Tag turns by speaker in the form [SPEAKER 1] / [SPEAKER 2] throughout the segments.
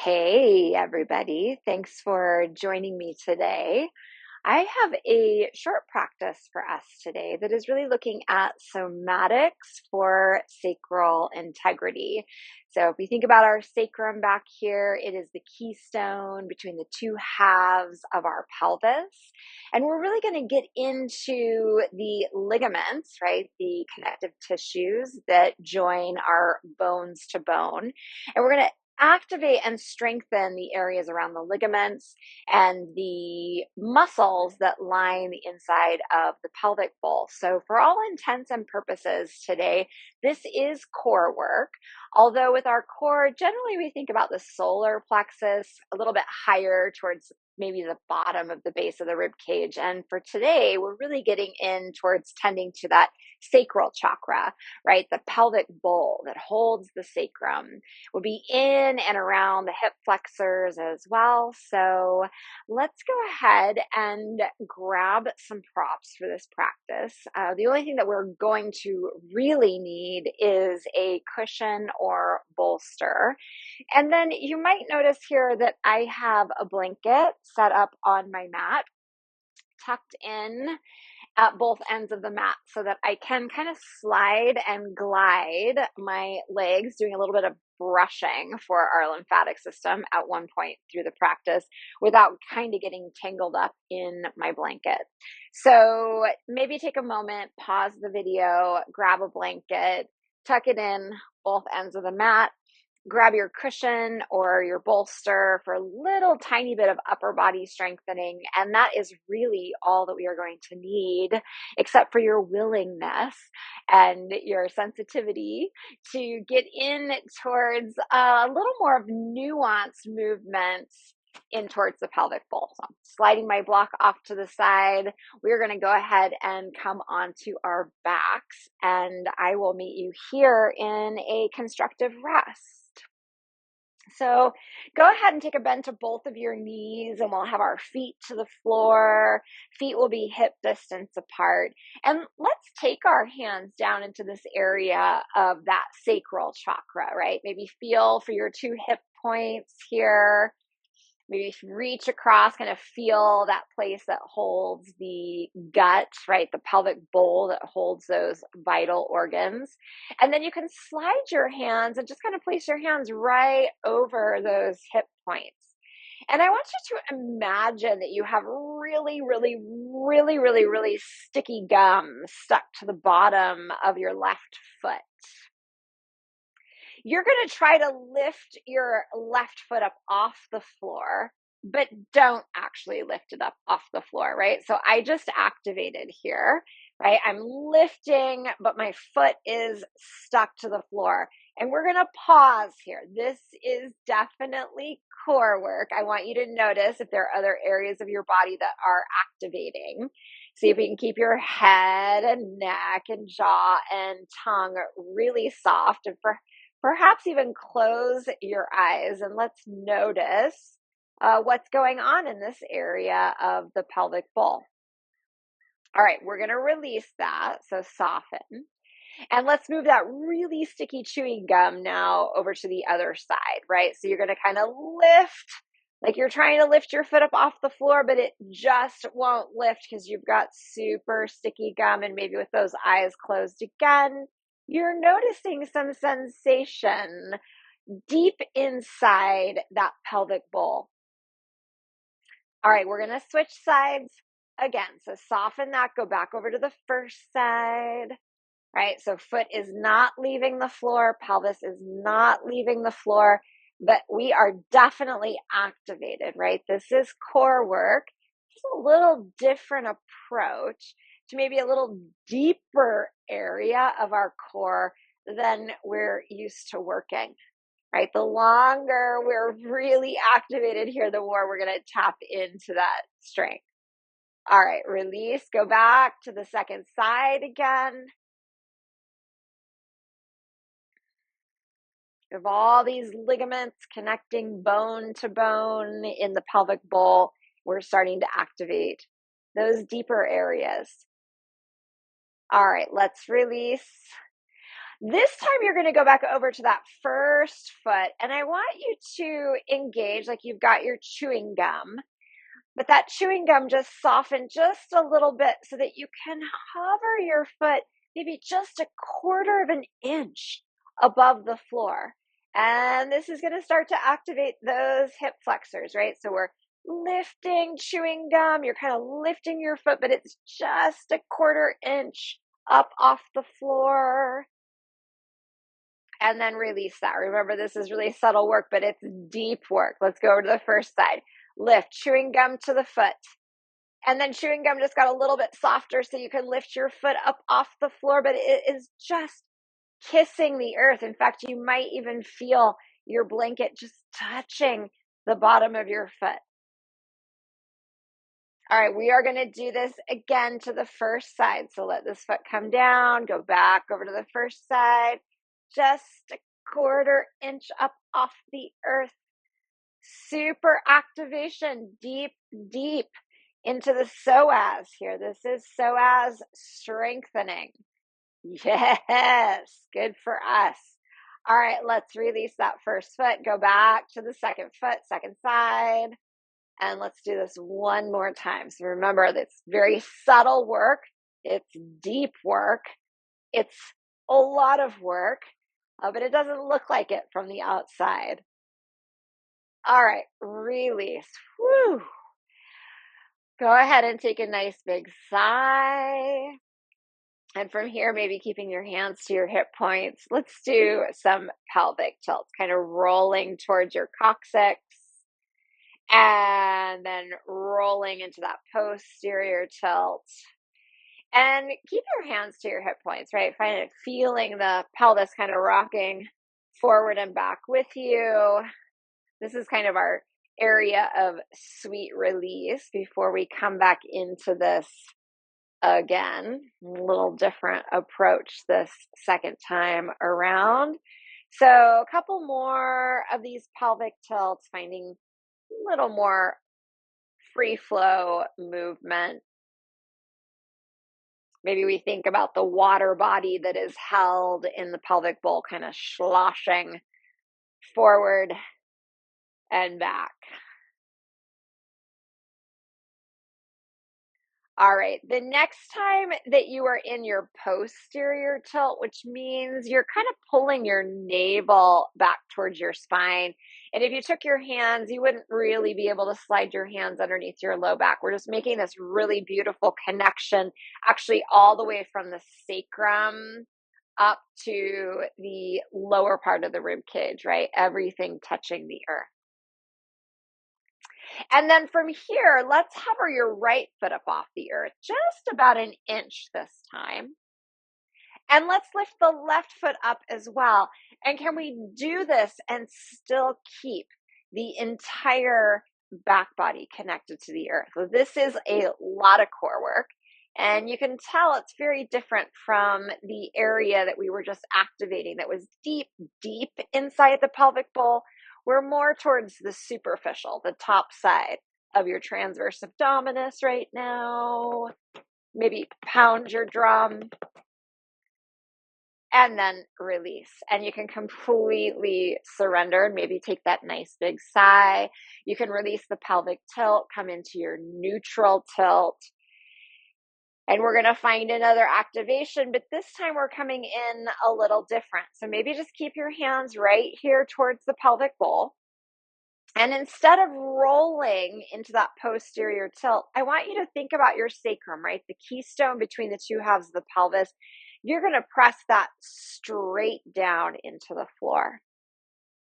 [SPEAKER 1] Hey, everybody. Thanks for joining me today. I have a short practice for us today that is really looking at somatics for sacral integrity. So, if we think about our sacrum back here, it is the keystone between the two halves of our pelvis. And we're really going to get into the ligaments, right? The connective tissues that join our bones to bone. And we're going to activate and strengthen the areas around the ligaments and the muscles that line the inside of the pelvic bowl. So, for all intents and purposes today, this is core work. Although, with our core, generally we think about the solar plexus a little bit higher towards maybe the bottom of the base of the rib cage. And for today, we're really getting in towards tending to that sacral chakra, right? The pelvic bowl that holds the sacrum will be in and around the hip flexors as well. So let's go ahead and grab some props for this practice. The only thing that we're going to really need is a cushion or bolster. And then you might notice here that I have a blanket set up on my mat, tucked in at both ends of the mat so that I can kind of slide and glide my legs, doing a little bit of brushing for our lymphatic system at one point through the practice without kind of getting tangled up in my blanket. So maybe take a moment, pause the video, grab a blanket, tuck it in both ends of the mat. Grab your cushion or your bolster for a little tiny bit of upper body strengthening. And that is really all that we are going to need, except for your willingness and your sensitivity to get in towards a little more of nuanced movements in towards the pelvic bowl. So I'm sliding my block off to the side. We're going to go ahead and come onto our backs, and I will meet you here in a constructive rest. So go ahead and take a bend to both of your knees, and we'll have our feet to the floor. Feet will be hip distance apart. And let's take our hands down into this area of that sacral chakra, right? Maybe feel for your two hip points here. Maybe reach across, kind of feel that place that holds the gut, right? The pelvic bowl that holds those vital organs. And then you can slide your hands and just kind of place your hands right over those hip points. And I want you to imagine that you have really sticky gum stuck to the bottom of your left foot. You're going to try to lift your left foot up off the floor, but don't actually lift it up off the floor, right? So I just activated here, right? I'm lifting, but my foot is stuck to the floor. And we're going to pause here. This is definitely core work. I want you to notice if there are other areas of your body that are activating. See if you can keep your head and neck and jaw and tongue really soft, and perhaps even close your eyes and let's notice what's going on in this area of the pelvic bowl. All right, we're going to release that, so soften. And let's move that really sticky, chewy gum now over to the other side, right? So you're going to kind of lift, like you're trying to lift your foot up off the floor, but it just won't lift because you've got super sticky gum, and maybe with those eyes closed again, you're noticing some sensation deep inside that pelvic bowl. All right, we're going to switch sides again. So soften that, go back over to the first side, right? So foot is not leaving the floor, pelvis is not leaving the floor, but we are definitely activated, right? This is core work. Just a little different approach to maybe a little deeper area of our core than we're used to working, right? The longer we're really activated here, the more we're going to tap into that strength. All right, release, go back to the second side again. Of all these ligaments connecting bone to bone in the pelvic bowl, we're starting to activate those deeper areas. All right, let's release. This time you're going to go back over to that first foot, and I want you to engage like you've got your chewing gum, but that chewing gum just soften just a little bit so that you can hover your foot maybe just a quarter of an inch above the floor. And this is going to start to activate those hip flexors, right? So we're lifting chewing gum, you're kind of lifting your foot, but it's just a quarter inch up off the floor. And then release that. Remember, this is really subtle work, but it's deep work. Let's go over to the first side. Lift, chewing gum to the foot. And then chewing gum just got a little bit softer so you can lift your foot up off the floor, but it is just kissing the earth. In fact, you might even feel your blanket just touching the bottom of your foot. All right, we are going to do this again to the first side. So let this foot come down, go back over to the first side, just a quarter inch up off the earth. Super activation, deep, deep into the psoas here. This is psoas strengthening. Yes, good for us. All right, let's release that first foot. Go back to the second foot, second side. And let's do this one more time. So remember, it's very subtle work. It's deep work. It's a lot of work, but it doesn't look like it from the outside. All right, release. Whew. Go ahead and take a nice big sigh. And from here, maybe keeping your hands to your hip points. Let's do some pelvic tilts, kind of rolling towards your coccyx. And then rolling into that posterior tilt. And keep your hands to your hip points, right? Feeling the pelvis kind of rocking forward and back with you. This is kind of our area of sweet release before we come back into this again. A little different approach this second time around. So a couple more of these pelvic tilts, finding a little more free flow movement. Maybe we think about the water body that is held in the pelvic bowl, kind of sloshing forward and back. All right, the next time that you are in your posterior tilt, which means you're kind of pulling your navel back towards your spine. And if you took your hands, you wouldn't really be able to slide your hands underneath your low back. We're just making this really beautiful connection, actually all the way from the sacrum up to the lower part of the rib cage, right? Everything touching the earth. And then from here, let's hover your right foot up off the earth, just about an inch this time. And let's lift the left foot up as well. And can we do this and still keep the entire back body connected to the earth? So this is a lot of core work. And you can tell it's very different from the area that we were just activating that was deep, deep inside the pelvic bowl. We're more towards the superficial, the top side of your transverse abdominis right now. Maybe pound your drum and then release. And you can completely surrender and maybe take that nice big sigh. You can release the pelvic tilt, come into your neutral tilt. And we're going to find another activation, but this time we're coming in a little different. So maybe just keep your hands right here towards the pelvic bowl. And instead of rolling into that posterior tilt, I want you to think about your sacrum, right? The keystone between the two halves of the pelvis. You're going to press that straight down into the floor.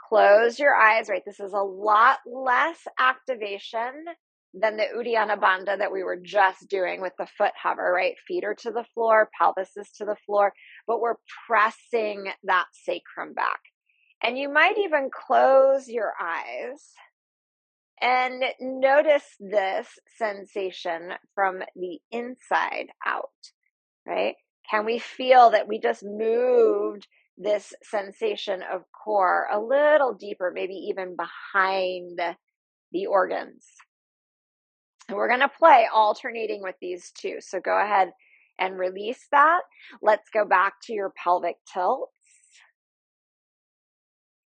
[SPEAKER 1] Close your eyes, right? This is a lot less activation than the Uddiyana Bandha that we were just doing with the foot hover, right? Feet are to the floor, pelvis is to the floor, but we're pressing that sacrum back. And you might even close your eyes and notice this sensation from the inside out, right? Can we feel that we just moved this sensation of core a little deeper, maybe even behind the organs? And we're going to play alternating with these two. So go ahead and release that. Let's go back to your pelvic tilt.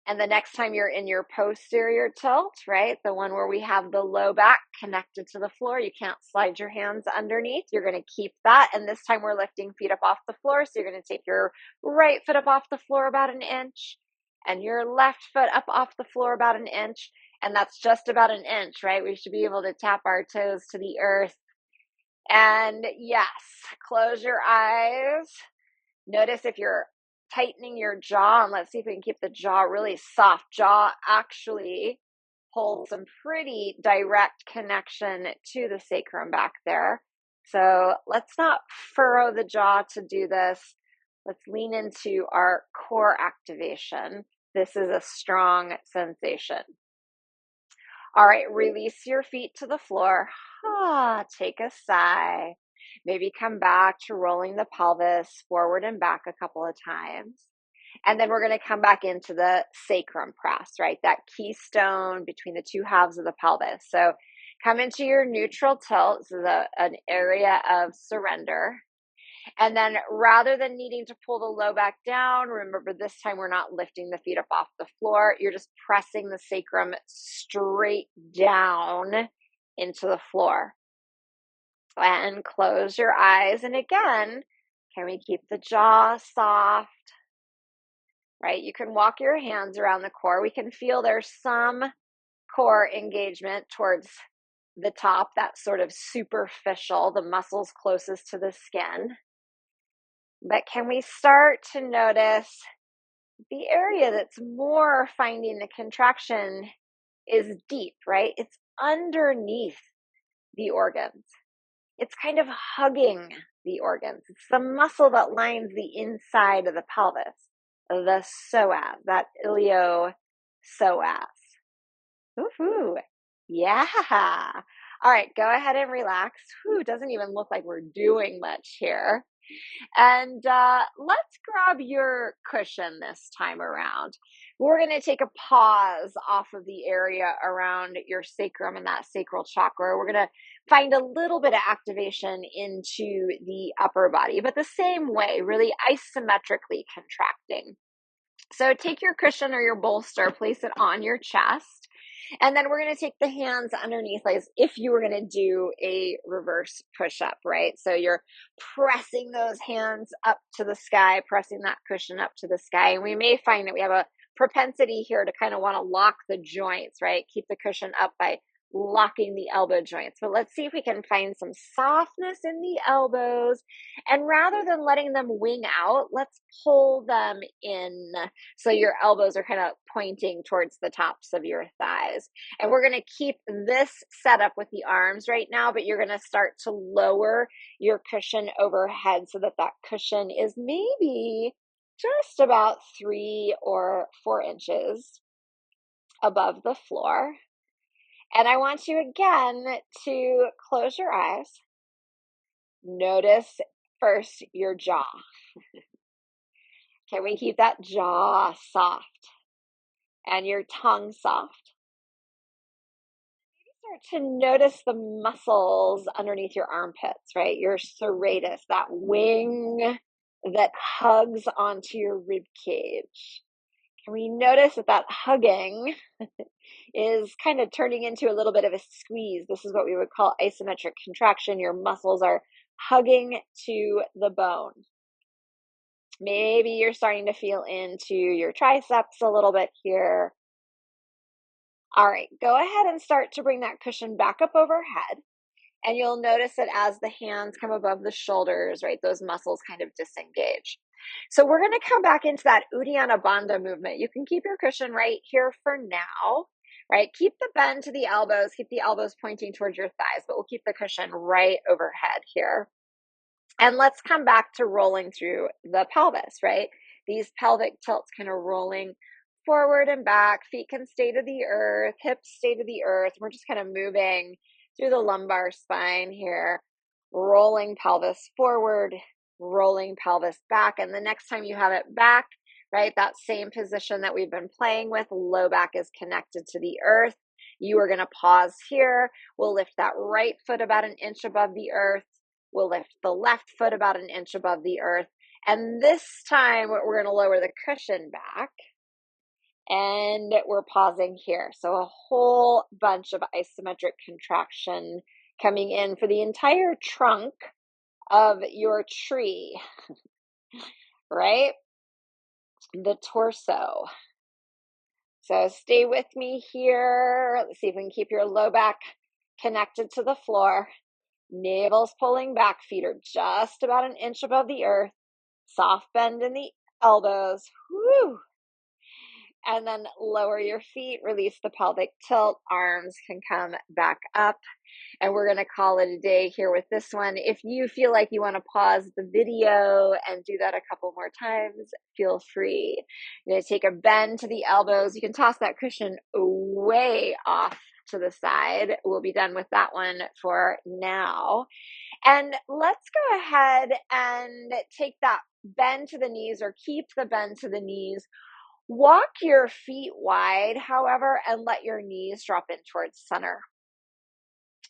[SPEAKER 1] And the next time you're in your posterior tilt, right, the one where we have the low back connected to the floor, you can't slide your hands underneath. You're going to keep that. And this time we're lifting feet up off the floor. So you're going to take your right foot up off the floor about an inch and your left foot up off the floor about an inch. And that's just about an inch, right? We should be able to tap our toes to the earth. And yes, close your eyes. Notice if you're tightening your jaw, and let's see if we can keep the jaw really soft. Jaw actually holds some pretty direct connection to the sacrum back there. So let's not furrow the jaw to do this. Let's lean into our core activation. This is a strong sensation. All right, release your feet to the floor. Take a sigh. Maybe come back to rolling the pelvis forward and back a couple of times. And then we're going to come back into the sacrum press, right? That keystone between the two halves of the pelvis. So come into your neutral tilt. This is an area of surrender. And then rather than needing to pull the low back down, remember this time we're not lifting the feet up off the floor. You're just pressing the sacrum straight down into the floor. And close your eyes. And again, can we keep the jaw soft? Right? You can walk your hands around the core. We can feel there's some core engagement towards the top, that's sort of superficial, the muscles closest to the skin. But can we start to notice the area that's more finding the contraction is deep, right? It's underneath the organs. It's kind of hugging the organs. It's the muscle that lines the inside of the pelvis, the psoas, that iliopsoas. Woohoo! Yeah. All right, go ahead and relax. Whew, doesn't even look like we're doing much here. And let's grab your cushion this time around. We're going to take a pause off of the area around your sacrum and that sacral chakra. We're going to find a little bit of activation into the upper body, but the same way, really isometrically contracting. So take your cushion or your bolster, place it on your chest. And then we're going to take the hands underneath, like if you were going to do a reverse push-up, right? So you're pressing those hands up to the sky, pressing that cushion up to the sky. And we may find that we have a propensity here to kind of want to lock the joints, right? Keep the cushion up by locking the elbow joints. But let's see if we can find some softness in the elbows. And rather than letting them wing out, let's pull them in. So your elbows are kind of pointing towards the tops of your thighs. And we're going to keep this set up with the arms right now, but you're going to start to lower your cushion overhead so that that cushion is maybe just about 3 or 4 inches above the floor. And I want you again to close your eyes. Notice first your jaw. Can we keep that jaw soft and your tongue soft? Maybe start to notice the muscles underneath your armpits, right? Your serratus, that wing that hugs onto your rib cage. Can we notice that that hugging is kind of turning into a little bit of a squeeze? This is what we would call isometric contraction. Your muscles are hugging to the bone. Maybe you're starting to feel into your triceps a little bit here. All right, go ahead and start to bring that cushion back up overhead. And you'll notice that as the hands come above the shoulders, right, those muscles kind of disengage. So we're going to come back into that Uddiyana Bandha movement. You can keep your cushion right here for now, right? Keep the bend to the elbows, keep the elbows pointing towards your thighs, but we'll keep the cushion right overhead here. And let's come back to rolling through the pelvis, right? These pelvic tilts kind of rolling forward and back. Feet can stay to the earth, hips stay to the earth. We're just kind of moving through the lumbar spine here, rolling pelvis forward, rolling pelvis back. And the next time you have it back, right, that same position that we've been playing with, low back is connected to the earth. You are going to pause here. We'll lift that right foot about an inch above the earth. We'll lift the left foot about an inch above the earth. And this time we're going to lower the cushion back. And we're pausing here. So a whole bunch of isometric contraction coming in for the entire trunk of your tree, right? The torso. So stay with me here. Let's see if we can keep your low back connected to the floor. Navel's pulling back, feet are just about an inch above the earth. Soft bend in the elbows. Woo! And then lower your feet, release the pelvic tilt, arms can come back up. And we're going to call it a day here with this one. If you feel like you want to pause the video and do that a couple more times, feel free. You're going to take a bend to the elbows. You can toss that cushion way off to the side. We'll be done with that one for now. And let's go ahead and take that bend to the knees, or keep the bend to the knees. Walk your feet wide, however, and let your knees drop in towards center.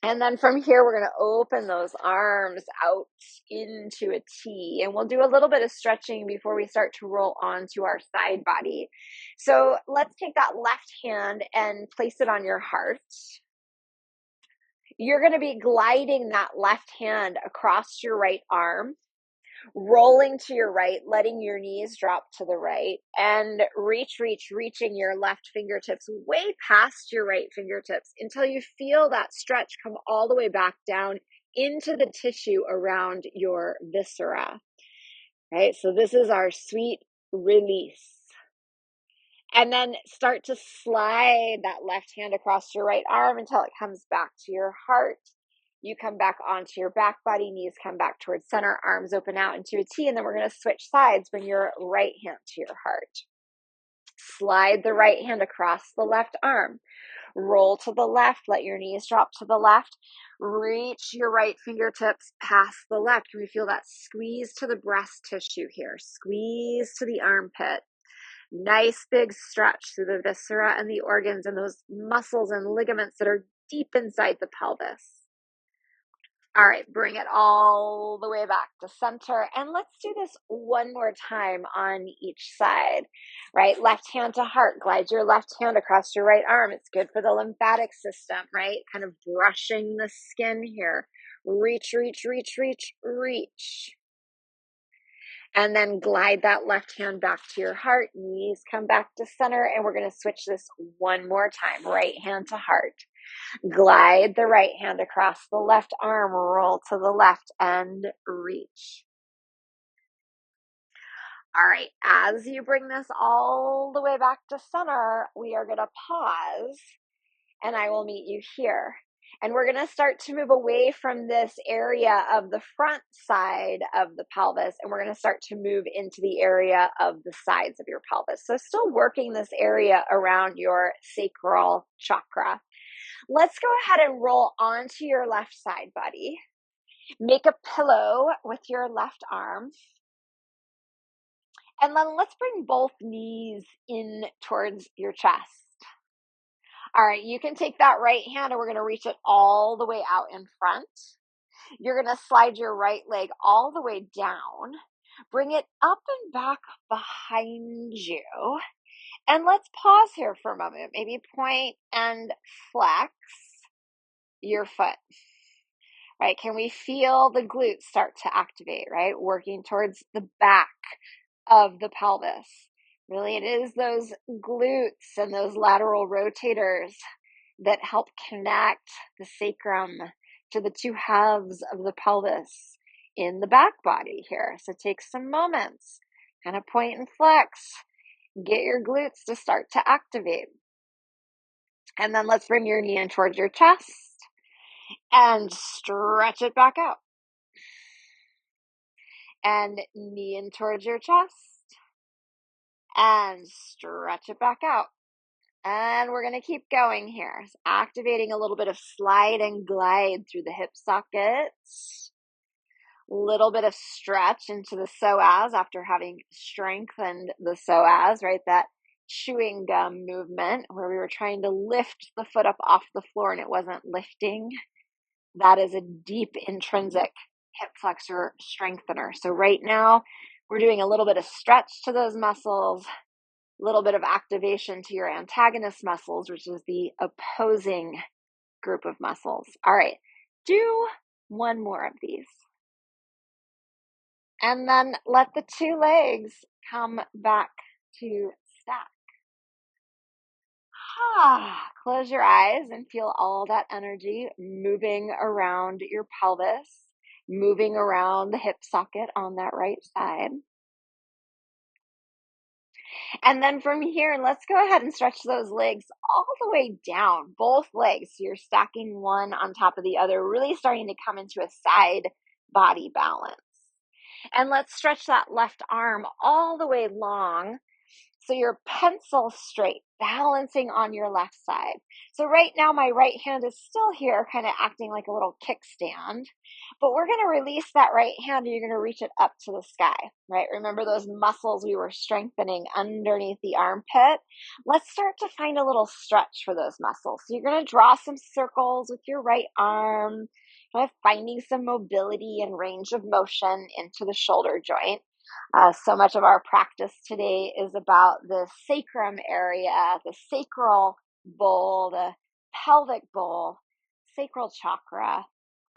[SPEAKER 1] And then from here, we're going to open those arms out into a T. And we'll do a little bit of stretching before we start to roll onto our side body. So let's take that left hand and place it on your heart. You're going to be gliding that left hand across your right arm, rolling to your right, letting your knees drop to the right, and reaching your left fingertips way past your right fingertips until you feel that stretch come all the way back down into the tissue around your viscera. Right? So this is our sweet release. And then start to slide that left hand across your right arm until it comes back to your heart. You come back onto your back body, knees come back towards center, arms open out into a T, and then we're going to switch sides. Bring your right hand to your heart. Slide the right hand across the left arm. Roll to the left, let your knees drop to the left. Reach your right fingertips past the left. Can we feel that squeeze to the breast tissue here? Squeeze to the armpit. Nice big stretch through the viscera and the organs and those muscles and ligaments that are deep inside the pelvis. All right, bring it all the way back to center. And let's do this one more time on each side, right? Left hand to heart, glide your left hand across your right arm. It's good for the lymphatic system, right? Kind of brushing the skin here. Reach. And then glide that left hand back to your heart. Knees come back to center. And we're going to switch this one more time. Right hand to heart. Glide the right hand across the left arm, roll to the left and reach. All right, as you bring this all the way back to center, we are going to pause and I will meet you here. And we're going to start to move away from this area of the front side of the pelvis, and we're going to start to move into the area of the sides of your pelvis. So still working this area around your sacral chakra. Let's go ahead and roll onto your left side, buddy. Make a pillow with your left arm. And then let's bring both knees in towards your chest. All right, you can take that right hand and we're going to reach it all the way out in front. You're going to slide your right leg all the way down. Bring it up and back behind you. And let's pause here for a moment. Maybe point and flex your foot. Right? Can we feel the glutes start to activate, right? Working towards the back of the pelvis. Really, it is those glutes and those lateral rotators that help connect the sacrum to the two halves of the pelvis in the back body here. So take some moments, kind of point and flex, get your glutes to start to activate. And then let's bring your knee in towards your chest and stretch it back out. And knee in towards your chest and stretch it back out. And we're going to keep going here. So activating a little bit of slide and glide through the hip sockets. Little bit of stretch into the psoas after having strengthened the psoas, right? That chewing gum movement where we were trying to lift the foot up off the floor and it wasn't lifting. That is a deep intrinsic hip flexor strengthener. So right now, we're doing a little bit of stretch to those muscles, a little bit of activation to your antagonist muscles, which is the opposing group of muscles. All right, do one more of these. And then let the two legs come back to stack. Close your eyes and feel all that energy moving around your pelvis, moving around the hip socket on that right side. And then from here, let's go ahead and stretch those legs all the way down, both legs. So you're stacking one on top of the other, really starting to come into a side body balance. And let's stretch that left arm all the way long. So you're pencil straight, balancing on your left side. So right now, my right hand is still here, kind of acting like a little kickstand. But we're going to release that right hand and you're going to reach it up to the sky, right? Remember those muscles we were strengthening underneath the armpit? Let's start to find a little stretch for those muscles. So you're going to draw some circles with your right arm, kind of finding some mobility and range of motion into the shoulder joint. So much of our practice today is about the sacrum area, the sacral bowl, the pelvic bowl, sacral chakra,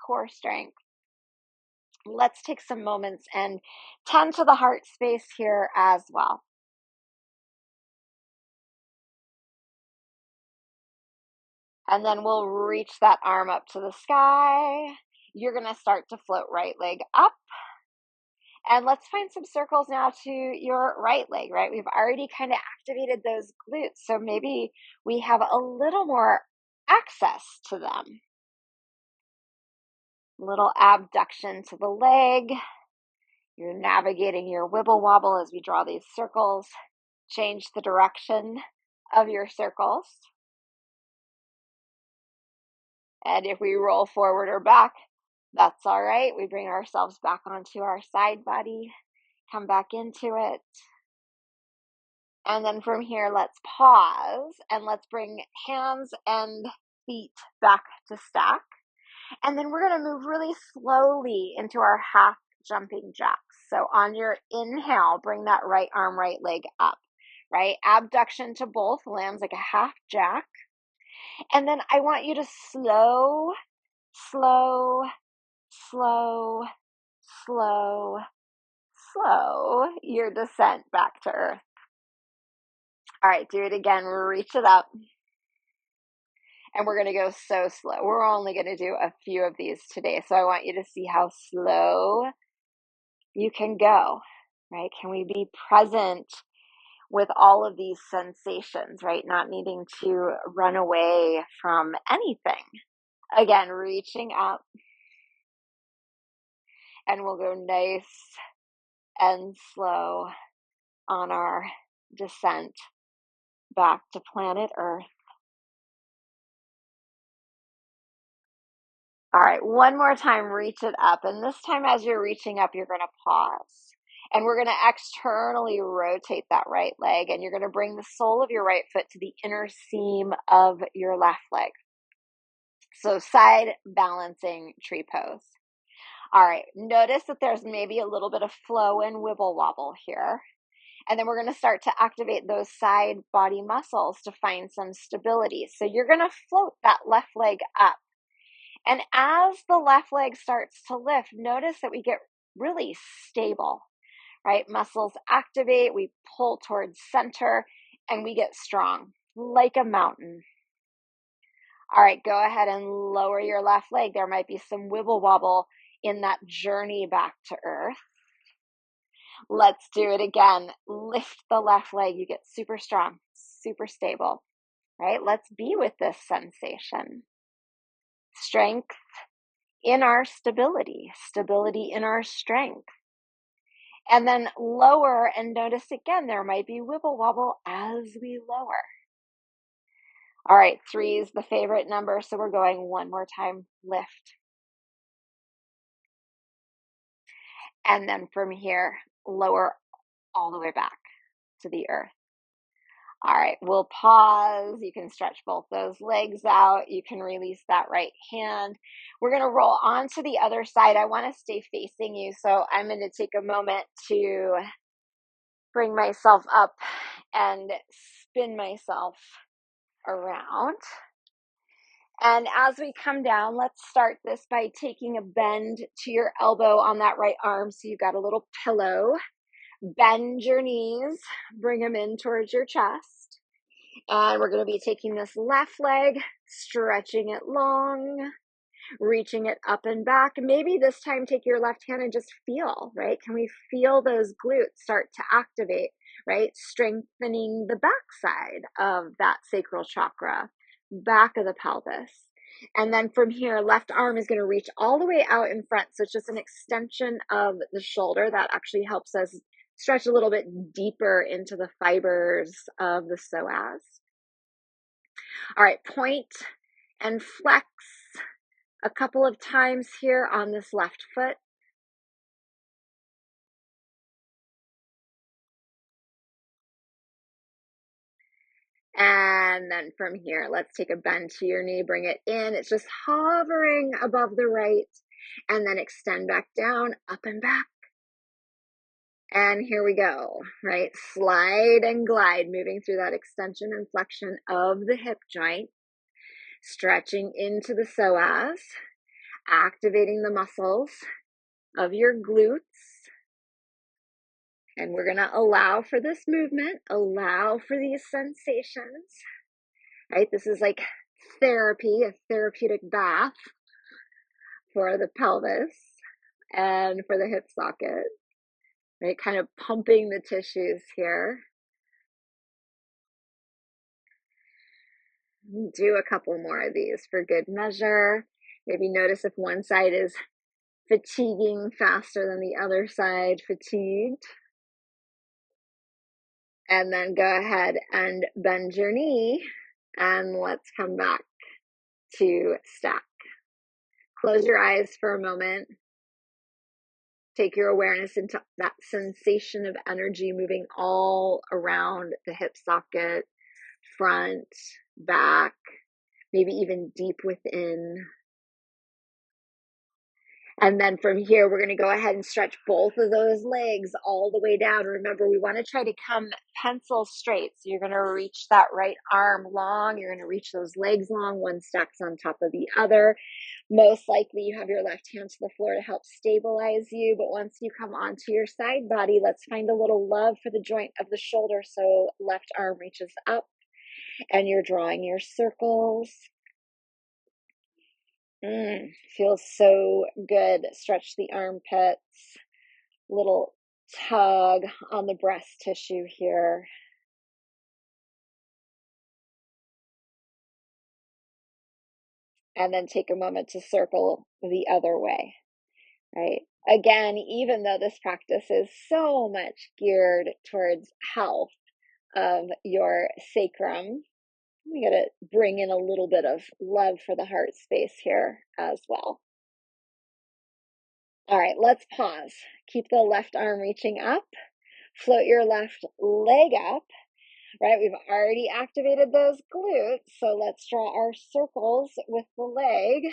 [SPEAKER 1] core strength. Let's take some moments and tend to the heart space here as well. And then we'll reach that arm up to the sky. You're going to start to float right leg up. And let's find some circles now to your right leg, right? We've already kind of activated those glutes. So maybe we have a little more access to them. Little abduction to the leg. You're navigating your wibble wobble as we draw these circles. Change the direction of your circles. And if we roll forward or back, that's all right. We bring ourselves back onto our side body, come back into it. And then from here, let's pause and let's bring hands and feet back to stack. And then we're going to move really slowly into our half jumping jacks. So on your inhale, bring that right arm, right leg up, right? Abduction to both, lands like a half jack. And then I want you to slow your descent back to earth. All right, do it again. Reach it up. And we're going to go so slow. We're only going to do a few of these today. So I want you to see how slow you can go, right? Can we be present with all of these sensations, right? Not needing to run away from anything. Again, reaching up. And we'll go nice and slow on our descent back to planet Earth. All right, one more time, reach it up. And this time as you're reaching up, you're going to pause. And we're going to externally rotate that right leg. And you're going to bring the sole of your right foot to the inner seam of your left leg. So side balancing tree pose. All right, notice that there's maybe a little bit of flow and wibble wobble here. And then we're going to start to activate those side body muscles to find some stability. So you're going to float that left leg up. And as the left leg starts to lift, notice that we get really stable, right? Muscles activate, we pull towards center, and we get strong, like a mountain. All right, go ahead and lower your left leg. There might be some wibble wobble in that journey back to earth. Let's do it again. Lift the left leg. You get super strong, super stable, right? Let's be with this sensation. Strength in our stability, stability in our strength. And then lower and notice again, there might be wibble wobble as we lower. All right, 3 is the favorite number, so we're going one more time, lift. And then from here, lower all the way back to the earth. All right, we'll pause. You can stretch both those legs out. You can release that right hand. We're going to roll on to the other side. I want to stay facing you, so I'm going to take a moment to bring myself up and spin myself around. And as we come down, let's start this by taking a bend to your elbow on that right arm. So you've got a little pillow. Bend your knees, bring them in towards your chest. And we're going to be taking this left leg, stretching it long, reaching it up and back. Maybe this time take your left hand and just feel, right? Can we feel those glutes start to activate, right? Strengthening the backside of that sacral chakra, back of the pelvis. And then from here, left arm is going to reach all the way out in front. So it's just an extension of the shoulder that actually helps us stretch a little bit deeper into the fibers of the psoas. All right, point and flex a couple of times here on this left foot. And then from here, let's take a bend to your knee, bring it in. It's just hovering above the right, and then extend back down, up and back. And here we go, right? Slide and glide, moving through that extension and flexion of the hip joint, stretching into the psoas, activating the muscles of your glutes. And we're going to allow for this movement, allow for these sensations, right? This is like therapy, a therapeutic bath for the pelvis and for the hip socket, right? Kind of pumping the tissues here. Do a couple more of these for good measure. Maybe notice if one side is fatiguing faster than the other side fatigued. And then go ahead and bend your knee, and let's come back to stack. Close your eyes for a moment. Take your awareness into that sensation of energy moving all around the hip socket, front, back, maybe even deep within. And then from here, we're going to go ahead and stretch both of those legs all the way down. Remember, we want to try to come pencil straight. So you're going to reach that right arm long. You're going to reach those legs long. One stacks on top of the other. Most likely you have your left hand to the floor to help stabilize you. But once you come onto your side body, let's find a little love for the joint of the shoulder. So left arm reaches up and you're drawing your circles. Feels so good. Stretch the armpits. Little tug on the breast tissue here. And then take a moment to circle the other way, right? Again, even though this practice is so much geared towards health of your sacrum, we got to bring in a little bit of love for the heart space here as well. All right, let's pause. Keep the left arm reaching up. Float your left leg up, right? We've already activated those glutes, so let's draw our circles with the leg.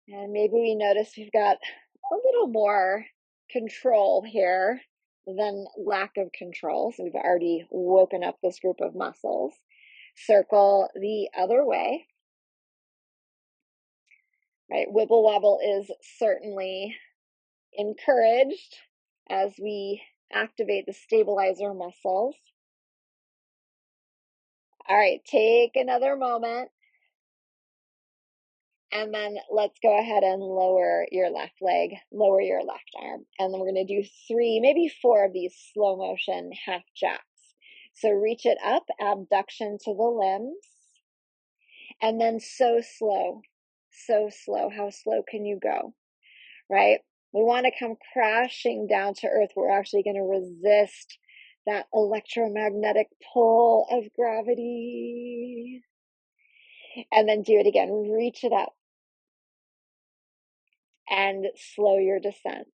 [SPEAKER 1] And maybe we notice we've got a little more control here than lack of control. So we've already woken up this group of muscles. Circle the other way, right? Wibble wobble is certainly encouraged as we activate the stabilizer muscles. All right, take another moment. And then let's go ahead and lower your left leg, lower your left arm. And then we're going to do 3, maybe 4 of these slow motion half jacks. So reach it up, abduction to the limbs. And then so slow. How slow can you go? Right? We want to come crashing down to earth. We're actually going to resist that electromagnetic pull of gravity. And then do it again. Reach it up and slow your descent.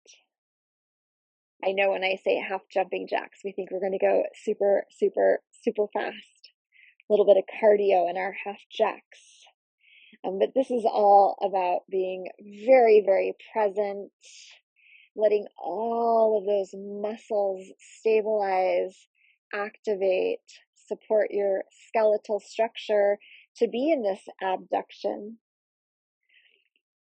[SPEAKER 1] I know when I say half jumping jacks, we think we're going to go super, super, super fast. little bit of cardio in our half jacks. But this is all about being very, very present, letting all of those muscles stabilize, activate, support your skeletal structure to be in this abduction.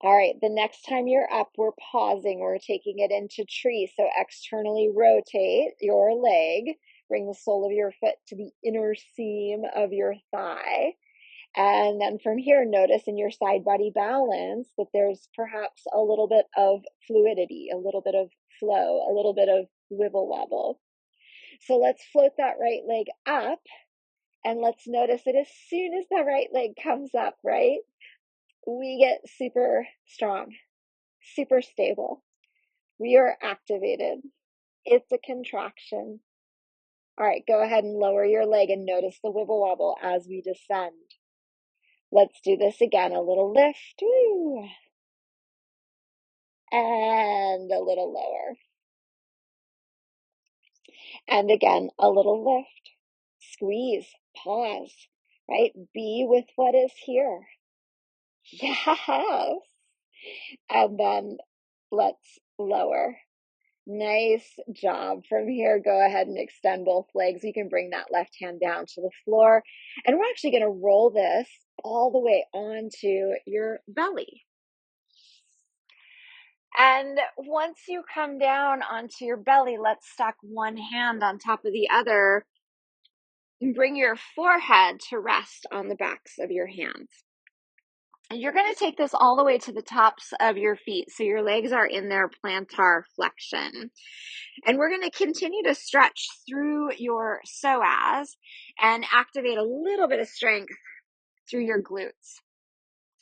[SPEAKER 1] All right, the next time you're up, we're pausing. We're taking it into tree. So externally rotate your leg. Bring the sole of your foot to the inner seam of your thigh. And then from here, notice in your side body balance that there's perhaps a little bit of fluidity, a little bit of flow, a little bit of wibble wobble. So let's float that right leg up. And let's notice that as soon as the right leg comes up, right, we get super strong, super stable. We are activated. It's a contraction. All right, go ahead and lower your leg and notice the wibble wobble as we descend. Let's do this again. A little lift. Woo. And a little lower. And again, a little lift. Squeeze. Pause. Right? Be with what is here. Yes. And then let's lower. Nice job. From here, go ahead and extend both legs. You can bring that left hand down to the floor. And we're actually going to roll this all the way onto your belly. And once you come down onto your belly, let's stack one hand on top of the other and bring your forehead to rest on the backs of your hands. And you're going to take this all the way to the tops of your feet. So your legs are in their plantar flexion. And we're going to continue to stretch through your psoas and activate a little bit of strength through your glutes.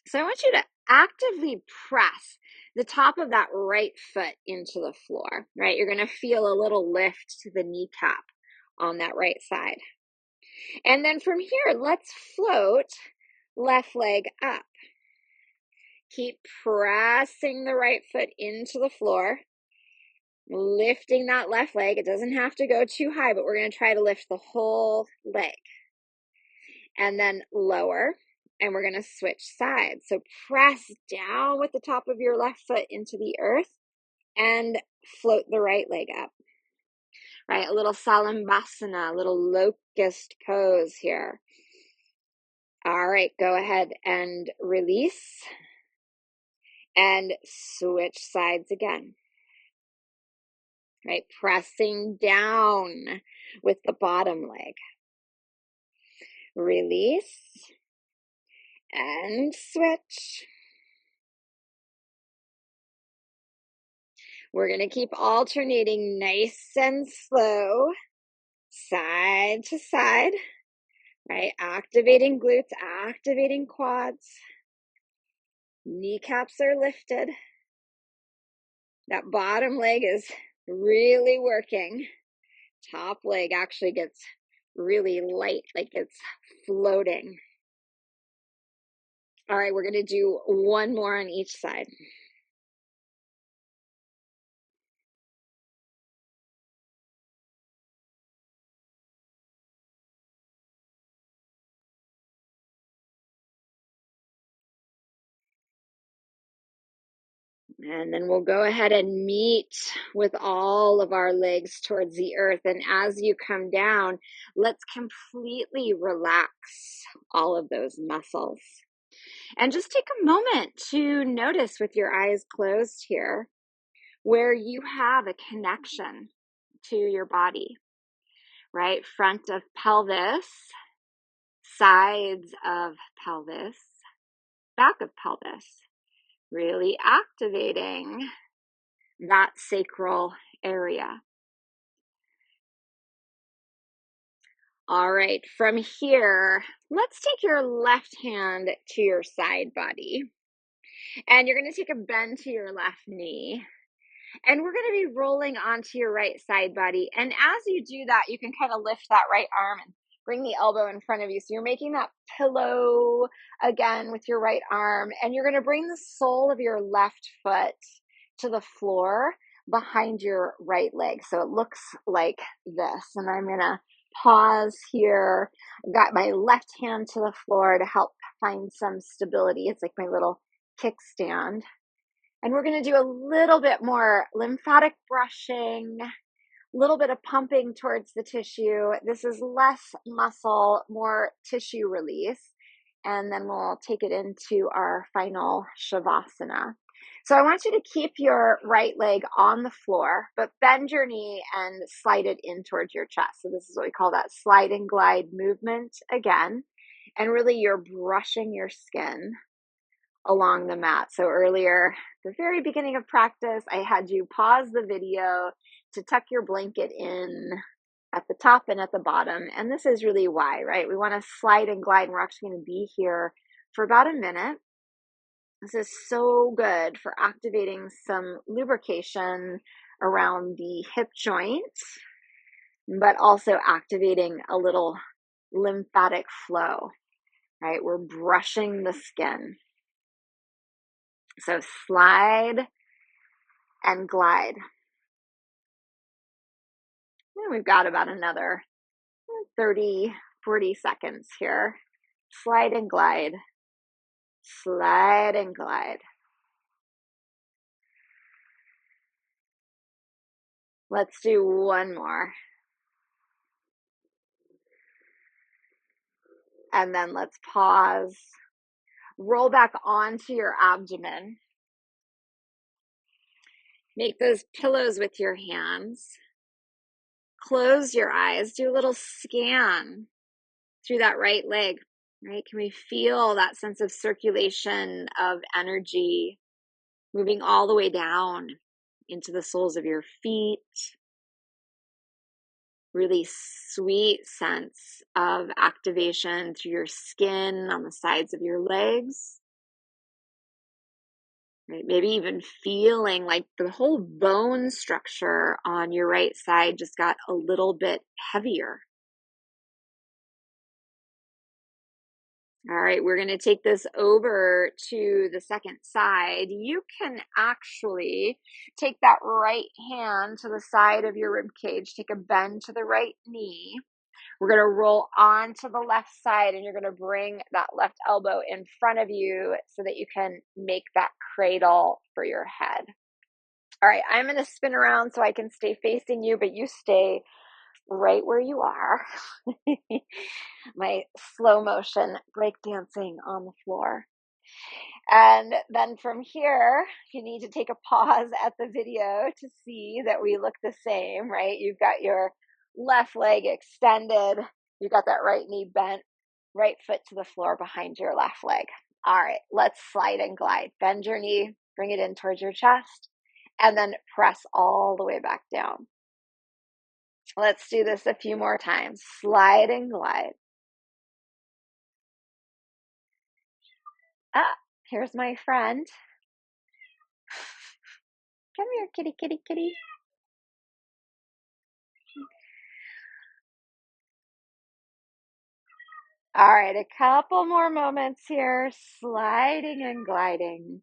[SPEAKER 1] So I want you to actively press the top of that right foot into the floor, right? You're going to feel a little lift to the kneecap on that right side. And then from here, let's float left leg up. Keep pressing the right foot into the floor, lifting that left leg. It doesn't have to go too high, but we're going to try to lift the whole leg. And then lower, and we're going to switch sides. So press down with the top of your left foot into the earth and float the right leg up. Right, a little Salambasana, a little locust pose here. All right, go ahead and release and switch sides again. Right, pressing down with the bottom leg. Release and switch. We're going to keep alternating nice and slow, side to side, right? Activating glutes, activating quads. Kneecaps are lifted. That bottom leg is really working. Top leg actually gets really light, like it's floating. All right, we're going to do one more on each side. And then we'll go ahead and meet with all of our legs towards the earth. And as you come down, let's completely relax all of those muscles. And just take a moment to notice with your eyes closed here where you have a connection to your body, right? Front of pelvis, sides of pelvis, back of pelvis. Really activating that sacral area. All right, from here, let's take your left hand to your side body. And you're going to take a bend to your left knee. And we're going to be rolling onto your right side body. And as you do that, you can kind of lift that right arm and bring the elbow in front of you. So you're making that pillow again with your right arm. And you're going to bring the sole of your left foot to the floor behind your right leg. So it looks like this. And I'm going to pause here. I've got my left hand to the floor to help find some stability. It's like my little kickstand. And we're going to do a little bit more lymphatic brushing, a little bit of pumping towards the tissue. This is less muscle, more tissue release. And then we'll take it into our final Shavasana. So I want you to keep your right leg on the floor, but bend your knee and slide it in towards your chest. So this is what we call that slide and glide movement again. And really you're brushing your skin along the mat. So earlier, the very beginning of practice, I had you pause the video to tuck your blanket in at the top and at the bottom. And this is really why, right? We want to slide and glide. And we're actually going to be here for about a minute. This is so good for activating some lubrication around the hip joint, but also activating a little lymphatic flow, right? We're brushing the skin. So slide and glide. And we've got about another 30, 40 seconds here. Slide and glide. Slide and glide. Let's do one more. And then let's pause. Roll back onto your abdomen. Make those pillows with your hands. Close your eyes. Do a little scan through that right leg, right? Can we feel that sense of circulation of energy moving all the way down into the soles of your feet? Really sweet sense of activation through your skin on the sides of your legs. Right? Maybe even feeling like the whole bone structure on your right side just got a little bit heavier. All right, we're going to take this over to the second side. You can actually take that right hand to the side of your rib cage, take a bend to the right knee. We're going to roll onto the left side and you're going to bring that left elbow in front of you so that you can make that cradle for your head. All right, I'm going to spin around so I can stay facing you, but you stay right where you are. My slow motion breakdancing on the floor. And then from here, you need to take a pause at the video to see that we look the same, right? You've got your left leg extended. You've got that right knee bent, right foot to the floor behind your left leg. All right, let's slide and glide. Bend your knee, bring it in towards your chest, and then press all the way back down. Let's do this a few more times. Slide and glide. Ah, here's my friend. Come here, kitty, kitty, kitty. All right, a couple more moments here, sliding and gliding.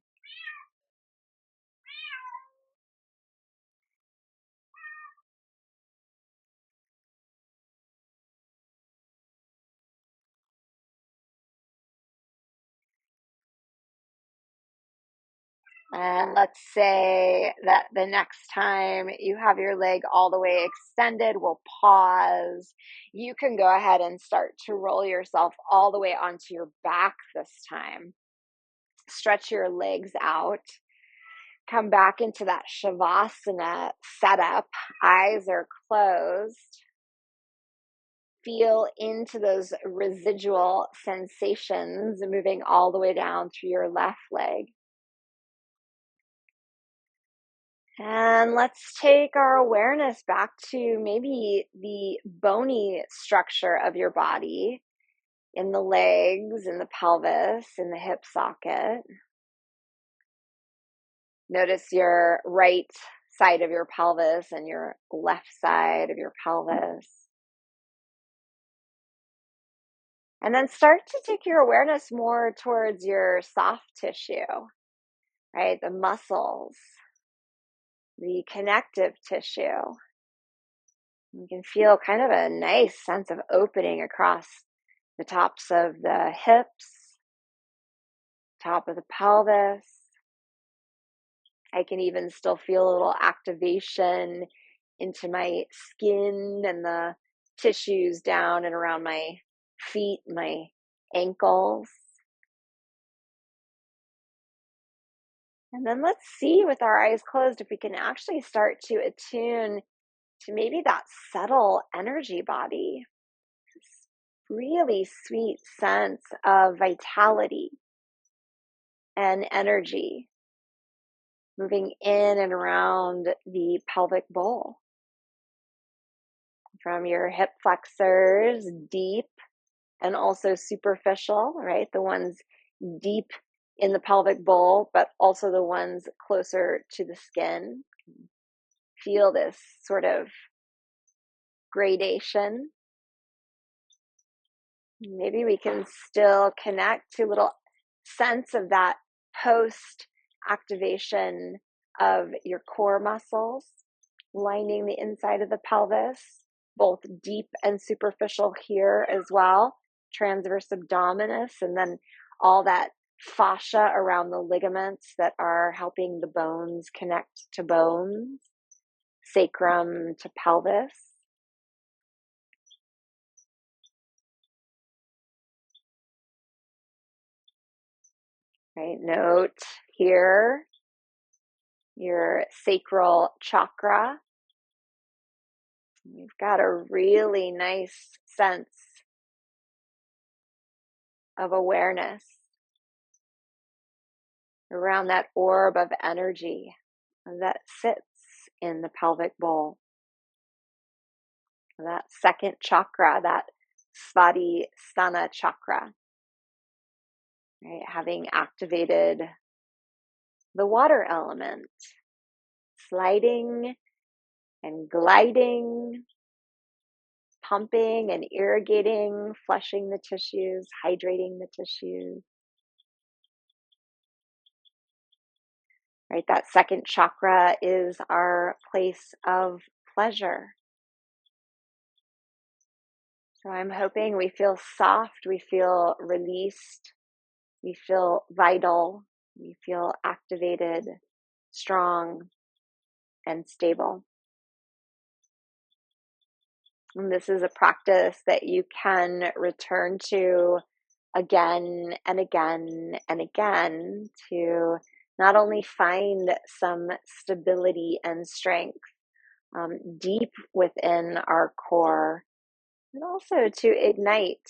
[SPEAKER 1] And let's say that the next time you have your leg all the way extended, we'll pause. You can go ahead and start to roll yourself all the way onto your back this time. Stretch your legs out. Come back into that Shavasana setup. Eyes are closed. Feel into those residual sensations moving all the way down through your left leg. And let's take our awareness back to maybe the bony structure of your body in the legs, in the pelvis, in the hip socket. Notice your right side of your pelvis and your left side of your pelvis. And then start to take your awareness more towards your soft tissue, right? The muscles, the connective tissue. You can feel kind of a nice sense of opening across the tops of the hips, top of the pelvis. I can even still feel a little activation into my skin and the tissues down and around my feet, my ankles. And then let's see with our eyes closed if we can actually start to attune to maybe that subtle energy body. This really sweet sense of vitality and energy moving in and around the pelvic bowl. From your hip flexors, deep and also superficial, right? The ones deep in the pelvic bowl, but also the ones closer to the skin. Feel this sort of gradation. Maybe we can still connect to a little sense of that post activation of your core muscles, lining the inside of the pelvis, both deep and superficial here as well, transverse abdominis, and then all that fascia around the ligaments that are helping the bones connect to bones, sacrum to pelvis. Right, note here your sacral chakra. You've got a really nice sense of awareness around that orb of energy that sits in the pelvic bowl. That second chakra, that Svadhisthana chakra, right? Having activated the water element, sliding and gliding, pumping and irrigating, flushing the tissues, hydrating the tissues. Right, that second chakra is our place of pleasure. So I'm hoping we feel soft, we feel released, we feel vital, we feel activated, strong, and stable. And this is a practice that you can return to again and again and again to not only find some stability and strength deep within our core, and also to ignite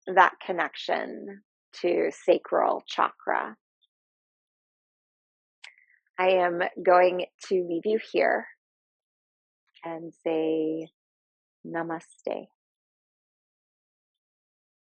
[SPEAKER 1] that connection to sacral chakra. I am going to leave you here and say namaste.